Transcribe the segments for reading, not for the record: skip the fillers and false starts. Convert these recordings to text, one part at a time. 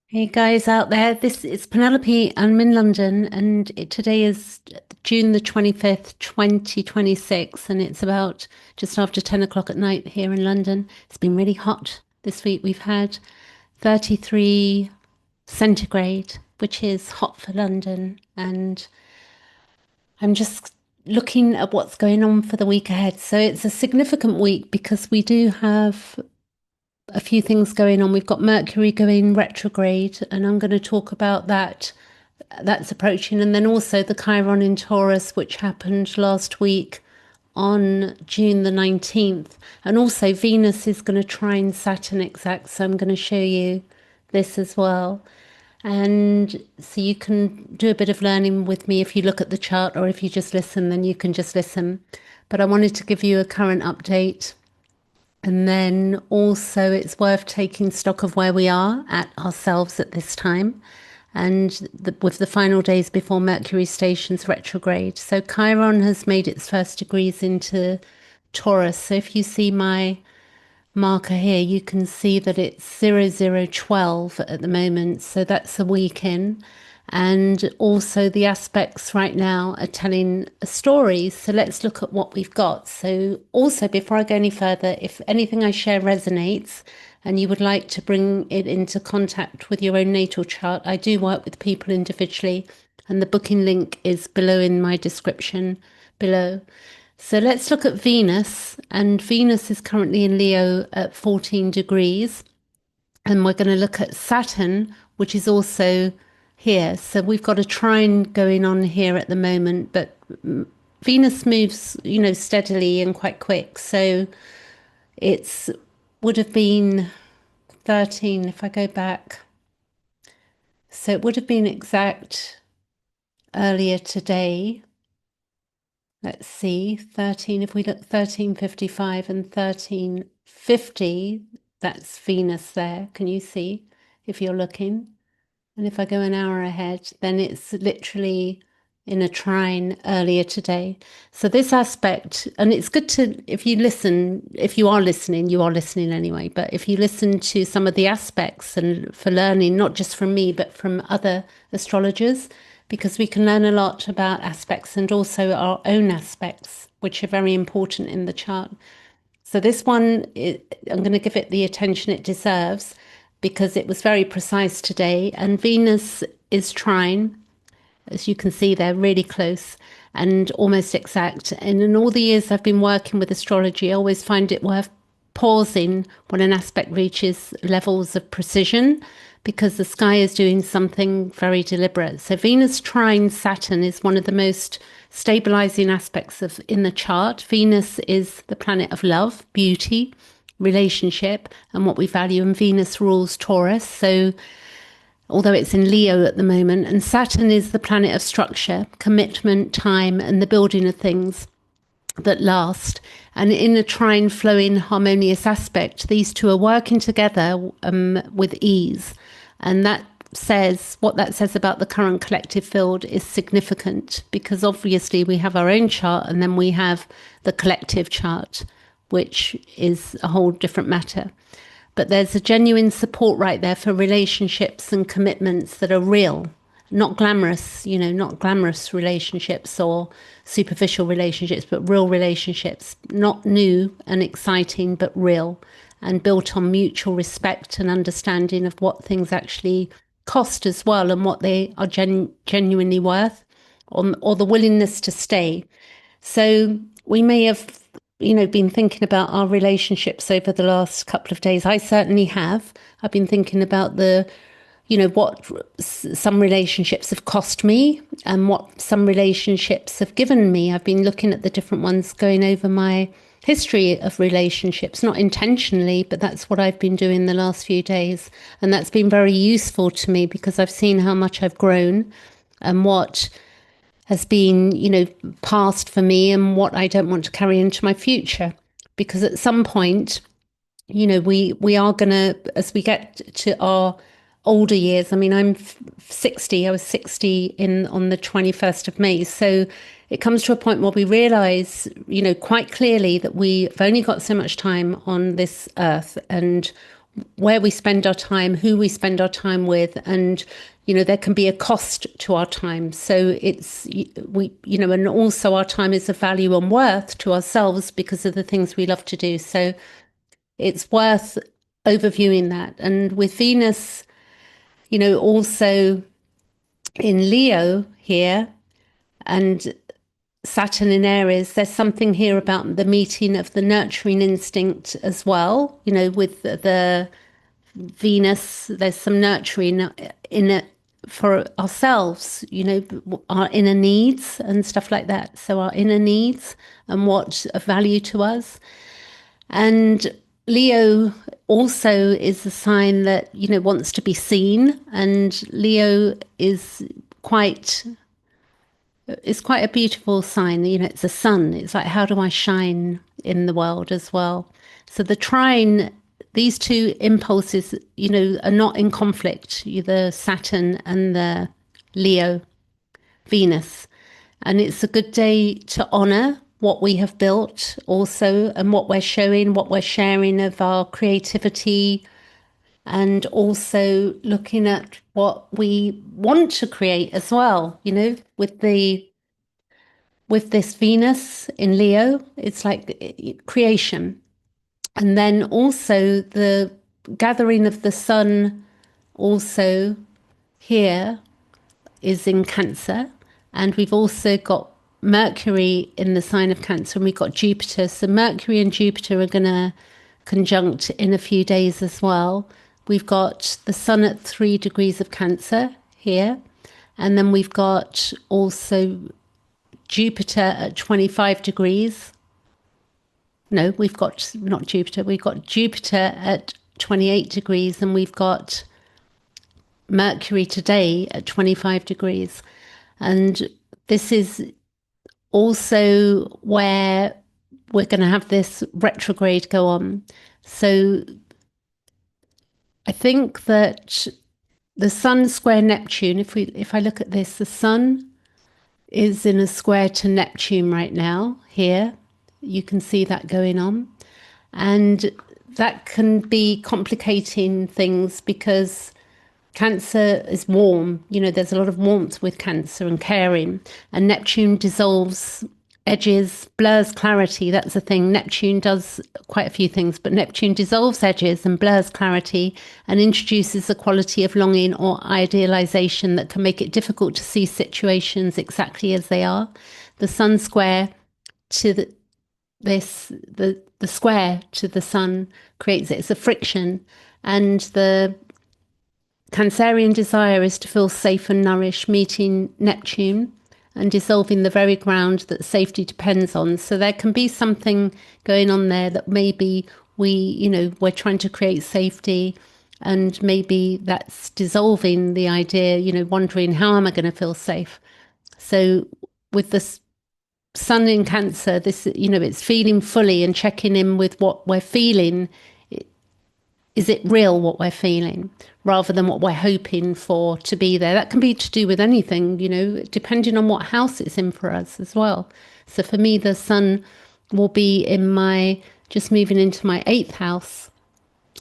Hey guys out there, this is Penelope. I'm in London and today is June the 25th, 2026, and it's about just after 10 o'clock at night here in London. It's been really hot this week. We've had 33 centigrade, which is hot for London, and I'm just looking at what's going on for the week ahead. So it's a significant week because we do have a few things going on. We've got Mercury going retrograde, and I'm going to talk about that. That's approaching, and then also the Chiron in Taurus, which happened last week on June the 19th. And also, Venus is going to trine Saturn exact, so I'm going to show you this as well. And so you can do a bit of learning with me if you look at the chart, or if you just listen, then you can just listen. But I wanted to give you a current update, and then also, it's worth taking stock of where we are at ourselves at this time and with the final days before Mercury stations retrograde. So, Chiron has made its first degrees into Taurus. So, if you see my marker here, you can see that it's 0012 at the moment. So, that's a week in. And also, the aspects right now are telling a story. So let's look at what we've got. So, also, before I go any further, if anything I share resonates and you would like to bring it into contact with your own natal chart, I do work with people individually, and the booking link is below in my description below. So, let's look at Venus. And Venus is currently in Leo at 14 degrees. And we're going to look at Saturn, which is also here. So we've got a trine going on here at the moment, but Venus moves, steadily and quite quick. So it's would have been 13 if I go back. So it would have been exact earlier today. Let's see, 13, if we look 1355 and 1350, that's Venus there. Can you see if you're looking? And if I go an hour ahead, then it's literally in a trine earlier today. So this aspect, and it's good to, if you listen, if you are listening anyway, but if you listen to some of the aspects and for learning, not just from me, but from other astrologers, because we can learn a lot about aspects and also our own aspects, which are very important in the chart. So this one, I'm going to give it the attention it deserves because it was very precise today. And Venus is trine, as you can see, they're really close and almost exact. And in all the years I've been working with astrology, I always find it worth pausing when an aspect reaches levels of precision because the sky is doing something very deliberate. So Venus trine Saturn is one of the most stabilizing aspects of in the chart. Venus is the planet of love, beauty, relationship, and what we value, and Venus rules Taurus. So although it's in Leo at the moment, and Saturn is the planet of structure, commitment, time, and the building of things that last. And in a trine flowing harmonious aspect, these two are working together with ease. And that says what that says about the current collective field is significant because obviously we have our own chart and then we have the collective chart, which is a whole different matter. But there's a genuine support right there for relationships and commitments that are real, not glamorous, not glamorous relationships or superficial relationships, but real relationships, not new and exciting, but real and built on mutual respect and understanding of what things actually cost as well and what they are genuinely worth, or the willingness to stay. So we may have, been thinking about our relationships over the last couple of days. I certainly have. I've been thinking about what some relationships have cost me and what some relationships have given me. I've been looking at the different ones, going over my history of relationships, not intentionally, but that's what I've been doing the last few days. And that's been very useful to me because I've seen how much I've grown and what has been, past for me and what I don't want to carry into my future. Because at some point, we are going to, as we get to our older years, I mean, I'm 60, I was 60 on the 21st of May. So it comes to a point where we realize, quite clearly that we've only got so much time on this earth and where we spend our time, who we spend our time with, and there can be a cost to our time. So and also our time is of value and worth to ourselves because of the things we love to do. So it's worth overviewing that. And with Venus, also in Leo here and Saturn in Aries, there's something here about the meeting of the nurturing instinct as well. With the Venus, there's some nurturing in it for ourselves, our inner needs and stuff like that. So our inner needs and what's of value to us. And Leo also is a sign that, wants to be seen. And Leo quite is quite a beautiful sign. It's a sun. It's like, how do I shine in the world as well? So the trine, these two impulses, are not in conflict, the Saturn and the Leo, Venus. And it's a good day to honor what we have built also and what we're showing, what we're sharing of our creativity, and also looking at what we want to create as well, with this Venus in Leo, it's like creation. And then also the gathering of the sun also here is in Cancer. And we've also got Mercury in the sign of Cancer, and we've got Jupiter. So Mercury and Jupiter are going to conjunct in a few days as well. We've got the sun at 3 degrees of Cancer here. And then we've got also Jupiter at 25 degrees. No, we've got not Jupiter. We've got Jupiter at 28 degrees, and we've got Mercury today at 25 degrees. And this is also where we're going to have this retrograde go on. So I think that the Sun square Neptune, if I look at this, the Sun is in a square to Neptune right now here. You can see that going on. And that can be complicating things because Cancer is warm. There's a lot of warmth with Cancer and caring. And Neptune dissolves edges, blurs clarity. That's the thing. Neptune does quite a few things, but Neptune dissolves edges and blurs clarity and introduces a quality of longing or idealization that can make it difficult to see situations exactly as they are. The Sun square to the square to the Sun creates it. It's a friction, and the Cancerian desire is to feel safe and nourished, meeting Neptune and dissolving the very ground that safety depends on. So there can be something going on there that maybe we're trying to create safety, and maybe that's dissolving the idea, wondering, how am I going to feel safe? So with the Sun in Cancer, this, it's feeling fully and checking in with what we're feeling. Is it real what we're feeling rather than what we're hoping for to be there? That can be to do with anything, depending on what house it's in for us as well. So for me, the Sun will be just moving into my 8th house.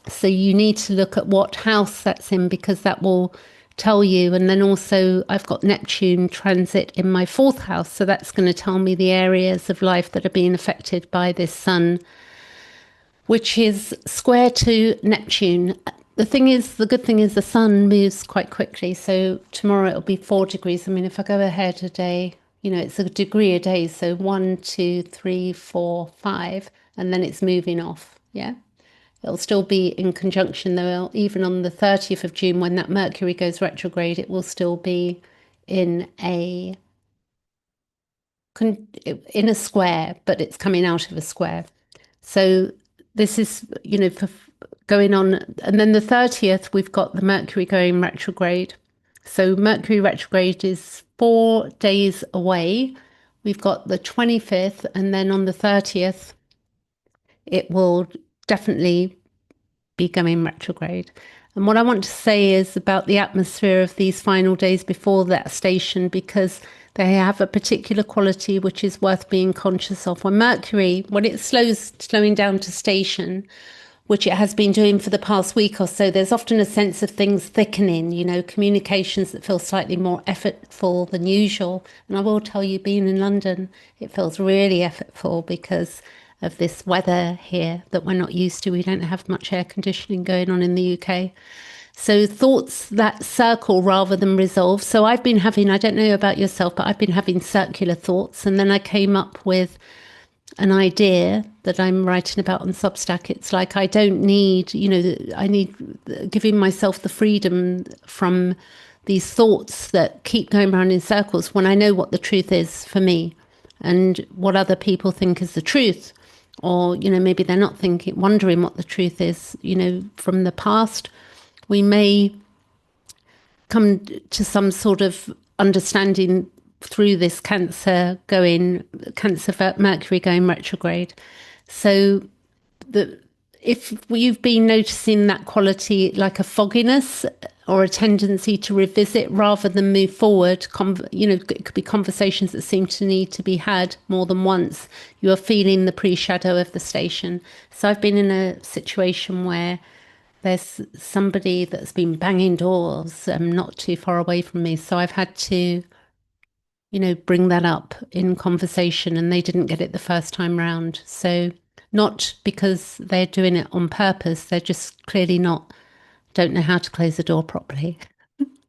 So you need to look at what house that's in, because that will tell you. And then also I've got Neptune transit in my 4th house. So that's going to tell me the areas of life that are being affected by this Sun, which is square to Neptune. The good thing is the Sun moves quite quickly. So tomorrow it'll be 4 degrees. I mean, if I go ahead a day, it's a degree a day. So 1, 2, 3, 4, 5, and then it's moving off. Yeah. It'll still be in conjunction though. Even on the 30th of June, when that Mercury goes retrograde, it will still be in a square, but it's coming out of a square. So this is, for going on. And then the 30th, we've got the Mercury going retrograde. So Mercury retrograde is 4 days away. We've got the 25th, and then on the 30th, it will definitely be going retrograde. And what I want to say is about the atmosphere of these final days before that station, because they have a particular quality which is worth being conscious of. When it's slowing down to station, which it has been doing for the past week or so, there's often a sense of things thickening, communications that feel slightly more effortful than usual. And I will tell you, being in London, it feels really effortful because of this weather here that we're not used to. We don't have much air conditioning going on in the UK. So thoughts that circle rather than resolve. So I've been having, I don't know about yourself, but I've been having circular thoughts. And then I came up with an idea that I'm writing about on Substack. It's like I don't need, I need giving myself the freedom from these thoughts that keep going around in circles when I know what the truth is for me and what other people think is the truth. Or, maybe they're not thinking, wondering what the truth is, from the past. We may come to some sort of understanding through this Cancer Mercury going retrograde. So the if you've been noticing that quality, like a fogginess or a tendency to revisit rather than move forward, it could be conversations that seem to need to be had more than once. You are feeling the pre-shadow of the station. So I've been in a situation where there's somebody that's been banging doors not too far away from me. So I've had to, bring that up in conversation, and they didn't get it the first time round. So not because they're doing it on purpose, they're just clearly don't know how to close the door properly.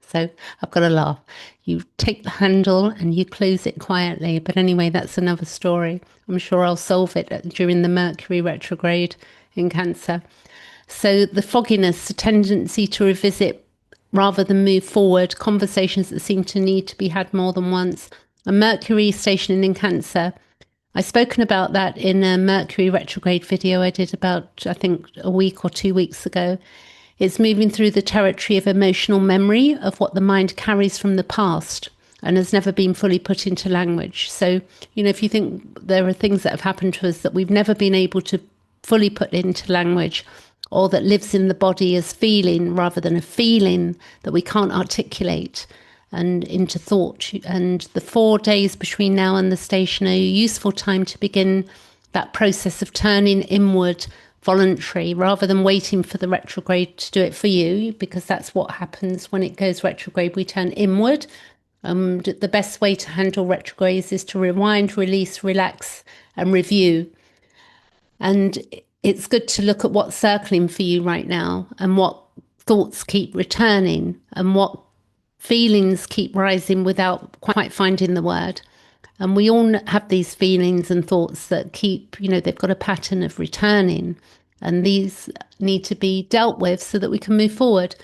So I've got to laugh. You take the handle and you close it quietly. But anyway, that's another story. I'm sure I'll solve it during the Mercury retrograde in Cancer. So the fogginess, the tendency to revisit rather than move forward, conversations that seem to need to be had more than once. A Mercury stationing in Cancer. I've spoken about that in a Mercury retrograde video I did about, I think, a week or 2 weeks ago. It's moving through the territory of emotional memory of what the mind carries from the past and has never been fully put into language. So, if you think there are things that have happened to us that we've never been able to fully put into language, or that lives in the body as feeling rather than a feeling that we can't articulate and into thought. And the 4 days between now and the station are a useful time to begin that process of turning inward, voluntary, rather than waiting for the retrograde to do it for you, because that's what happens when it goes retrograde. We turn inward. The best way to handle retrogrades is to rewind, release, relax, and review. And it's good to look at what's circling for you right now and what thoughts keep returning and what feelings keep rising without quite finding the word. And we all have these feelings and thoughts that keep, they've got a pattern of returning. And these need to be dealt with so that we can move forward.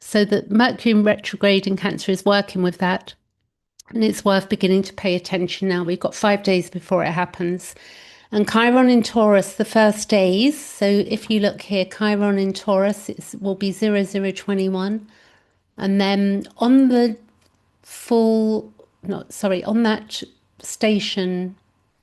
So that Mercury in retrograde in Cancer is working with that. And it's worth beginning to pay attention now. We've got 5 days before it happens. And Chiron in Taurus, the first days. So if you look here, Chiron in Taurus, it will be 0021. And then on the on that station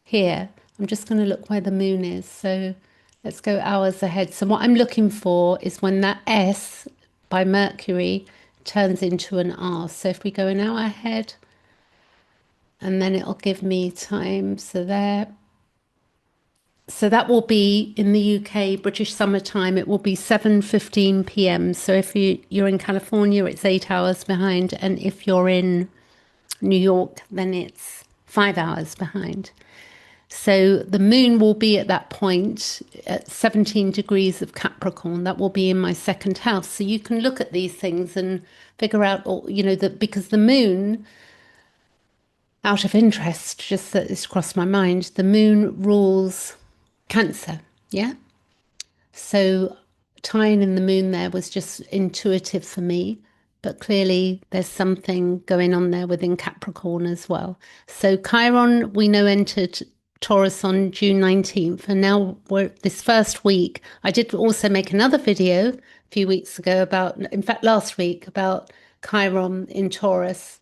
here, I'm just going to look where the moon is. So let's go hours ahead. So what I'm looking for is when that S by Mercury turns into an R. So if we go an hour ahead, and then it'll give me time. So that will be in the UK, British summertime. It will be 7:15 p.m. So if you're in California, it's 8 hours behind. And if you're in New York, then it's 5 hours behind. So the moon will be at that point at 17 degrees of Capricorn. That will be in my second house. So you can look at these things and figure out, that because the moon, out of interest, just that this crossed my mind, the moon rules Cancer. Yeah. So tying in the moon there was just intuitive for me, but clearly there's something going on there within Capricorn as well. So Chiron, we know, entered Taurus on June 19th, and now we're this first week. I did also make another video a few weeks ago in fact, last week, about Chiron in Taurus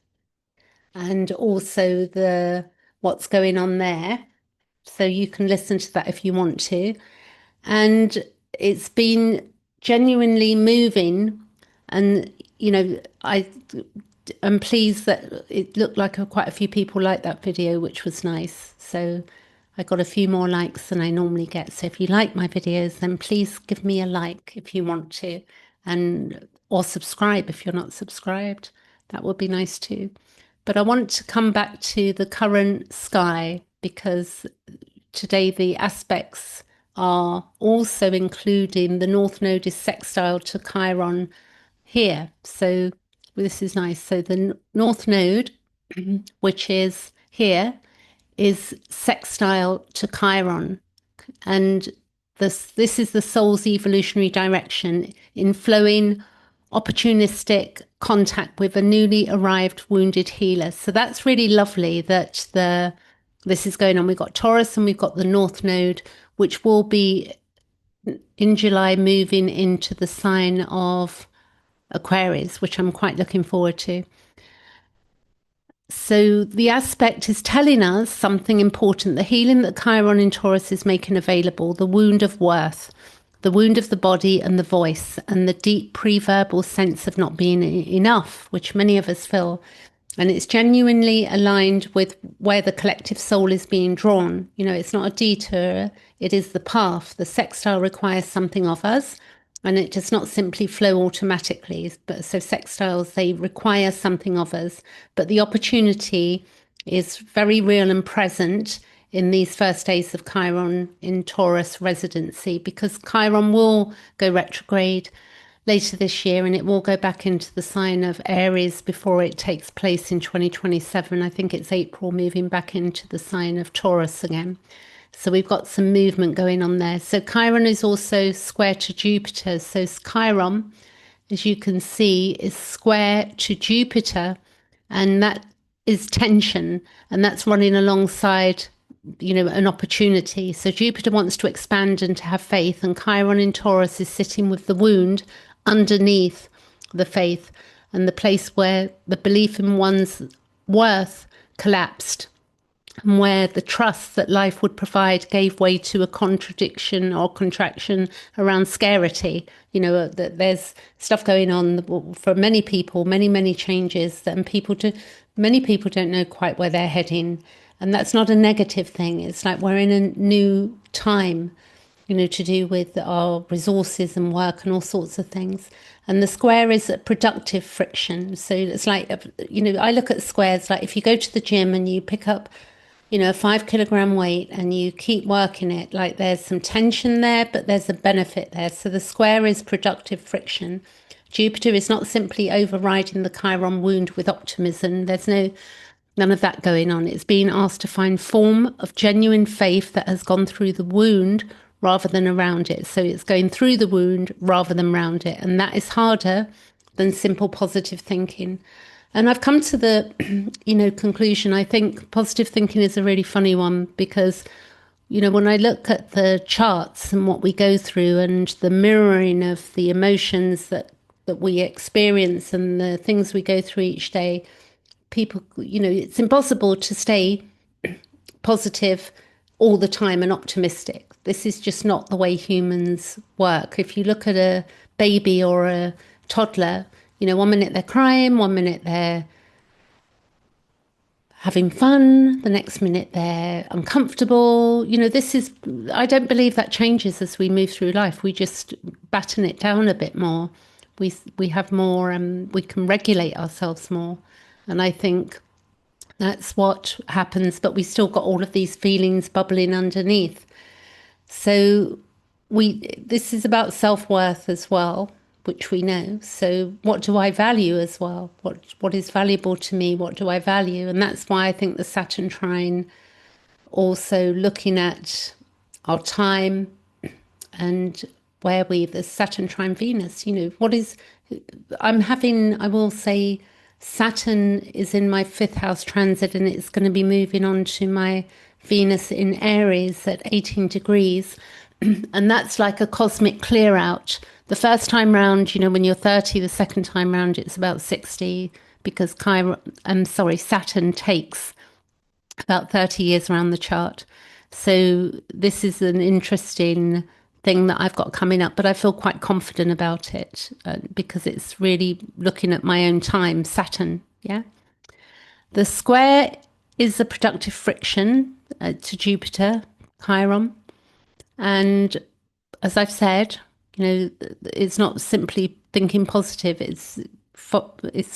and also what's going on there. So you can listen to that if you want to. And it's been genuinely moving. And, I'm pleased that it looked like quite a few people liked that video, which was nice. So I got a few more likes than I normally get. So if you like my videos, then please give me a like if you want to, and or subscribe if you're not subscribed. That would be nice too. But I want to come back to the current sky because today the aspects are also including the North Node is sextile to Chiron here. So this is nice. So the North Node, which is here, is sextile to Chiron. And this is the soul's evolutionary direction in flowing opportunistic contact with a newly arrived wounded healer. So that's really lovely that this is going on. We've got Taurus and we've got the North Node, which will be in July moving into the sign of Aquarius, which I'm quite looking forward to. So the aspect is telling us something important. The healing that Chiron in Taurus is making available, the wound of worth, the wound of the body and the voice, and the deep pre-verbal sense of not being enough, which many of us feel. And it's genuinely aligned with where the collective soul is being drawn. You know, it's not a detour, it is the path. The sextile requires something of us, and it does not simply flow automatically. But so sextiles, they require something of us, but the opportunity is very real and present in these first days of Chiron in Taurus residency, because Chiron will go retrograde later this year and it will go back into the sign of Aries before it takes place in 2027. I think it's April, moving back into the sign of Taurus again. So we've got some movement going on there. So Chiron is also square to Jupiter. So Chiron, as you can see, is square to Jupiter, and that is tension, and that's running alongside, you know, an opportunity. So Jupiter wants to expand and to have faith, and Chiron in Taurus is sitting with the wound underneath the faith and the place where the belief in one's worth collapsed, and where the trust that life would provide gave way to a contradiction or contraction around scarcity. You know, that there's stuff going on for many people, many changes, and many people don't know quite where they're heading. And that's not a negative thing. It's like we're in a new time, you know, to do with our resources and work and all sorts of things. And the square is a productive friction. So it's like, you know, I look at squares like if you go to the gym and you pick up, you know, a 5 kilogram weight and you keep working it, like there's some tension there, but there's a benefit there. So the square is productive friction. Jupiter is not simply overriding the Chiron wound with optimism. There's none of that going on. It's being asked to find form of genuine faith that has gone through the wound rather than around it. So it's going through the wound rather than around it. And that is harder than simple positive thinking. And I've come to the, you know, conclusion. I think positive thinking is a really funny one because, you know, when I look at the charts and what we go through and the mirroring of the emotions that we experience and the things we go through each day, people, you know, it's impossible to stay positive all the time and optimistic. This is just not the way humans work. If you look at a baby or a toddler, you know, 1 minute they're crying, 1 minute they're having fun, the next minute they're uncomfortable. You know, I don't believe that changes as we move through life. We just batten it down a bit more. We have more, we can regulate ourselves more. And I think that's what happens, but we still got all of these feelings bubbling underneath. So this is about self-worth as well, which we know. So what do I value as well? What is valuable to me? What do I value? And that's why I think the Saturn trine, also looking at our time and where the Saturn trine Venus, you know, I will say Saturn is in my 5th house transit, and it's going to be moving on to my Venus in Aries at 18 degrees. And that's like a cosmic clear out. The first time round, you know, when you're 30, the second time round, it's about 60 because Saturn takes about 30 years around the chart. So this is an interesting thing that I've got coming up, but I feel quite confident about it because it's really looking at my own time, Saturn. Yeah. The square is a productive friction to Jupiter, Chiron. And as I've said, it's not simply thinking positive. It's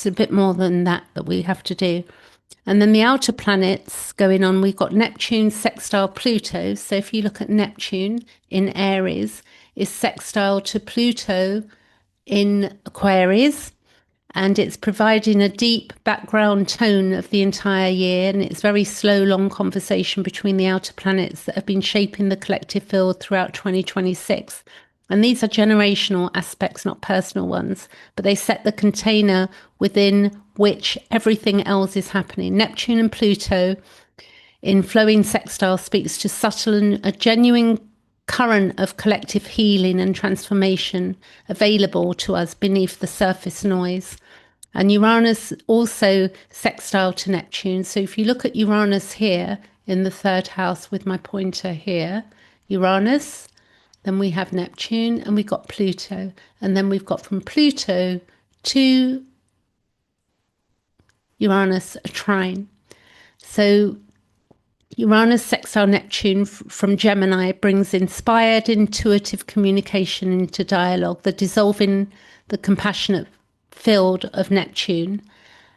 a bit more than that we have to do. And then the outer planets going on, we've got Neptune sextile Pluto. So if you look at Neptune in Aries, is sextile to Pluto in Aquarius, and it's providing a deep background tone of the entire year. And it's very slow, long conversation between the outer planets that have been shaping the collective field throughout 2026. And these are generational aspects, not personal ones, but they set the container within which everything else is happening. Neptune and Pluto in flowing sextile speaks to subtle and a genuine current of collective healing and transformation available to us beneath the surface noise. And Uranus also sextile to Neptune. So if you look at Uranus here in the third house with my pointer here, Uranus, then we have Neptune, and we've got Pluto. And then we've got from Pluto to Uranus a trine. So Uranus sextile Neptune from Gemini brings inspired, intuitive communication into dialogue, the dissolving, the compassionate field of Neptune.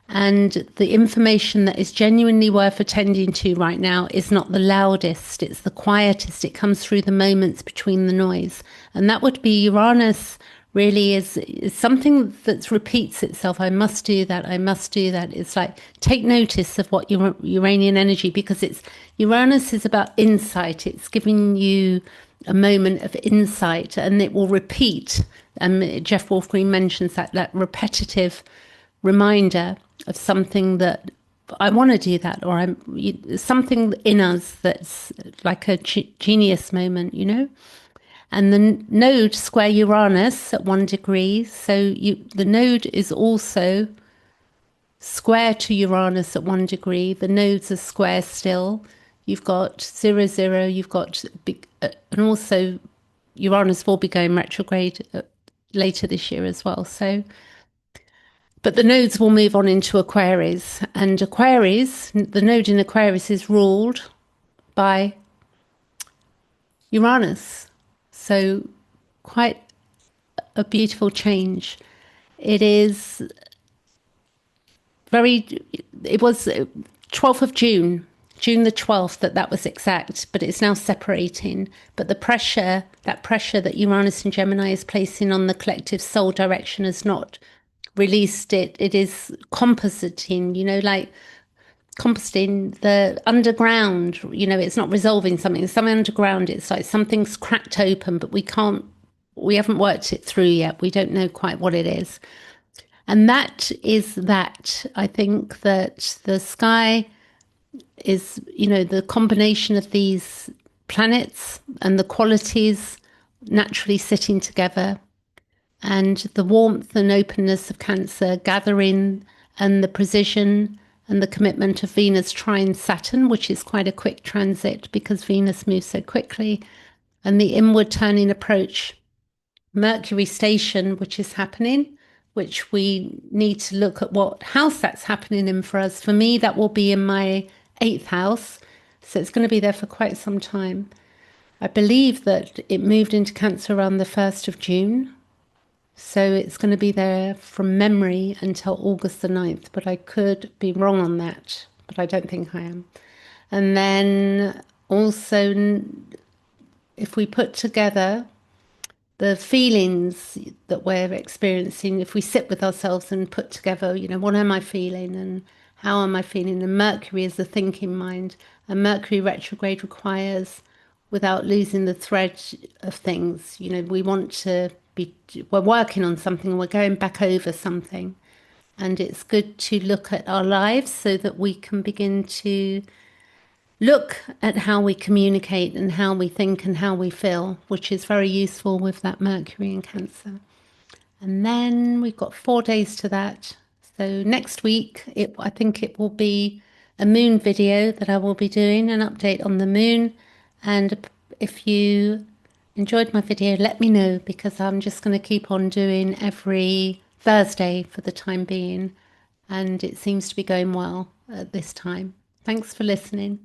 And the information that is genuinely worth attending to right now is not the loudest, it's the quietest. It comes through the moments between the noise. And that would be Uranus really is something that repeats itself. I must do that. I must do that. It's like take notice of what Uranian energy, because it's Uranus is about insight. It's giving you a moment of insight, and it will repeat. Jeff Wolf Green mentions that repetitive reminder of something that I want to do that, or something in us that's like a genius moment. And the node square Uranus at 1 degree. So the node is also square to Uranus at 1 degree. The nodes are square still. You've got 0, 0, you've got big, and also Uranus will be going retrograde later this year as well. So, but the nodes will move on into Aquarius, and Aquarius, the node in Aquarius is ruled by Uranus. So quite a beautiful change. It is it was 12th of June, June the 12th, that was exact, but it's now separating. But that pressure that Uranus and Gemini is placing on the collective soul direction has not released it. It is compositing, like composting the underground. It's not resolving something. There's something underground. It's like something's cracked open, but we haven't worked it through yet. We don't know quite what it is. And that is that. I think that the sky is, the combination of these planets and the qualities naturally sitting together, and the warmth and openness of Cancer gathering, and the precision and the commitment of Venus trine Saturn, which is quite a quick transit because Venus moves so quickly, and the inward turning approach, Mercury station, which is happening, which we need to look at what house that's happening in for us. For me, that will be in my 8th house. So it's going to be there for quite some time. I believe that it moved into Cancer around the 1st of June. So it's going to be there from memory until August the 9th. But I could be wrong on that. But I don't think I am. And then also, if we put together the feelings that we're experiencing, if we sit with ourselves and put together, what am I feeling and how am I feeling? And Mercury is the thinking mind. And Mercury retrograde requires, without losing the thread of things, we want to we're working on something, we're going back over something. And it's good to look at our lives so that we can begin to look at how we communicate and how we think and how we feel, which is very useful with that Mercury in Cancer. And then we've got 4 days to that. So next week, I think it will be a moon video that I will be doing, an update on the moon. And if you enjoyed my video, let me know, because I'm just going to keep on doing every Thursday for the time being. And it seems to be going well at this time. Thanks for listening.